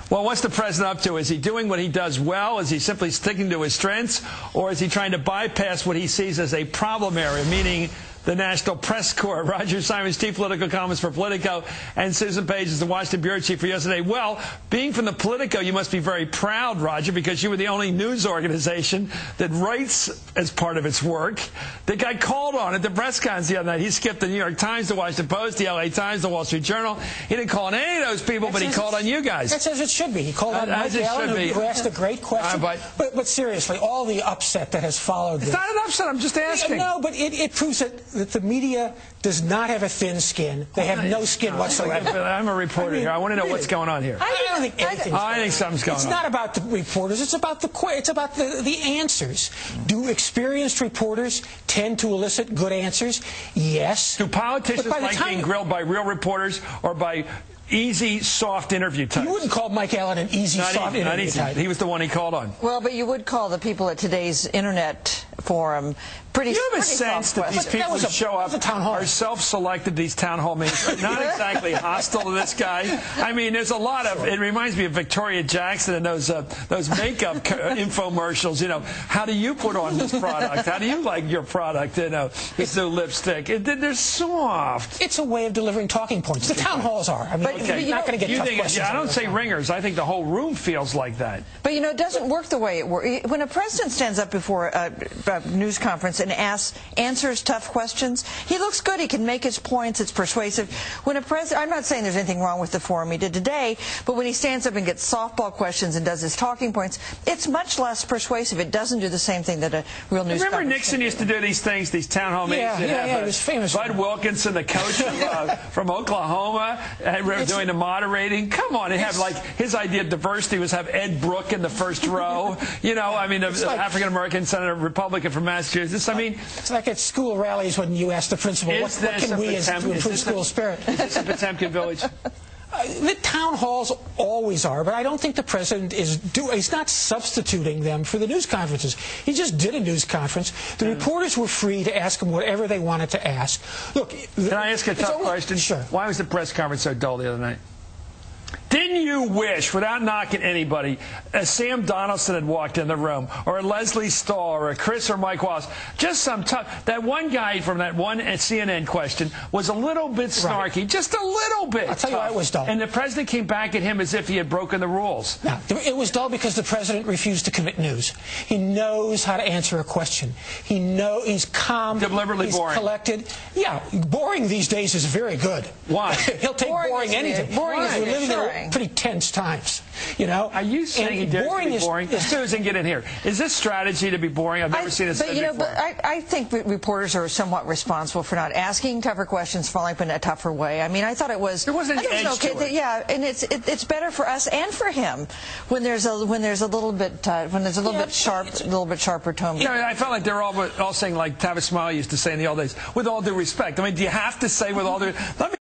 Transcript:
Well, what's the president up to? Is he doing what he does well? Is he simply sticking to his strengths? Or is he trying to bypass what he sees as a problem area, meaning the National Press Corps? Roger Simon's chief political columnist for Politico, and Susan Page is the Washington bureau chief for USA Today. Well, being from the Politico, you must be very proud, Roger, because you were the only news organization that writes as part of its work that got called on at the press conference the other night. He skipped the New York Times, the Washington Post, the LA Times, the Wall Street Journal. He didn't call on any of those people, but he called on you guys. That's as it should be. He called on Mike Allen, who asked a great question. But seriously, all the upset that has followed this. It's not an upset. I'm just asking. No, but it proves that the media does not have a thin skin. They have no skin whatsoever. I'm a reporter here. I want to know what's going on here. I don't think anything's going on. I think something's going on. It's not about the reporters. It's about the answers. Do experienced reporters tend to elicit good answers? Yes. Do politicians like being grilled by real reporters or by easy, soft interview types? You wouldn't call Mike Allen an easy, soft interview type. He was the one he called on. Well, but you would call the people at today's internet forum pretty. You have a sense that these people who show up are self-selected, these town hall meetings, not exactly hostile to this guy. I mean, there's a lot of, it reminds me of Victoria Jackson and those makeup infomercials, you know, how do you put on this product? How do you like your product, you know, this new lipstick? They're soft. It's a way of delivering talking points. The town halls are. I mean, you're not going to get tough questions. I don't say ringers. I think the whole room feels like that. But, you know, it doesn't work the way it works. When a president stands up before a news conference and answers tough questions, he looks good. He can make his points. It's persuasive. When a president, I'm not saying there's anything wrong with the forum he did today, but when he stands up and gets softball questions and does his talking points, it's much less persuasive. It doesn't do the same thing that a real news conference. Remember Nixon used to do these things, these town hall meetings? Yeah, he was famous. Bud Wilkinson, the coach from Oklahoma, doing the moderating. Come on, they have like his idea of diversity was have Ed Brooke in the first row. You know, I mean, the African American senator, Republican from Massachusetts. I mean, it's like at school rallies when you ask the principal, what can we as to improve school spirit? Is this a Potemkin Village? The town halls always are, but I don't think the president he's not substituting them for the news conferences. He just did a news conference. The reporters were free to ask him whatever they wanted to ask. Look, can I ask a tough question? Sure. Why was the press conference so dull the other night? Didn't you wish, without knocking anybody, a Sam Donaldson had walked in the room, or a Leslie Stahl, or a Chris or Mike Wallace, just some tough... That one guy from that one CNN question was a little bit snarky, just a little bit. I'll tell you why it was dull. And the president came back at him as if he had broken the rules. No, it was dull because the president refused to commit news. He knows how to answer a question. He's calm. Deliberately boring. He's collected. Yeah, boring these days is very good. Why? He'll take boring anything. Boring is we're living in pretty tense times, you know. Are you saying he dares to be boring? Susan, get in here. Is this strategy to be boring? I've never seen this before. But I think reporters are somewhat responsible for not asking tougher questions, following up in a tougher way. I mean, I thought it was. There wasn't any edge to it. Yeah, and it's better for us and for him when there's a little bit sharper tone. Yeah, I felt like they were all saying like Tavis Smiley used to say in the old days, with all due respect. I mean, do you have to say with all due? Let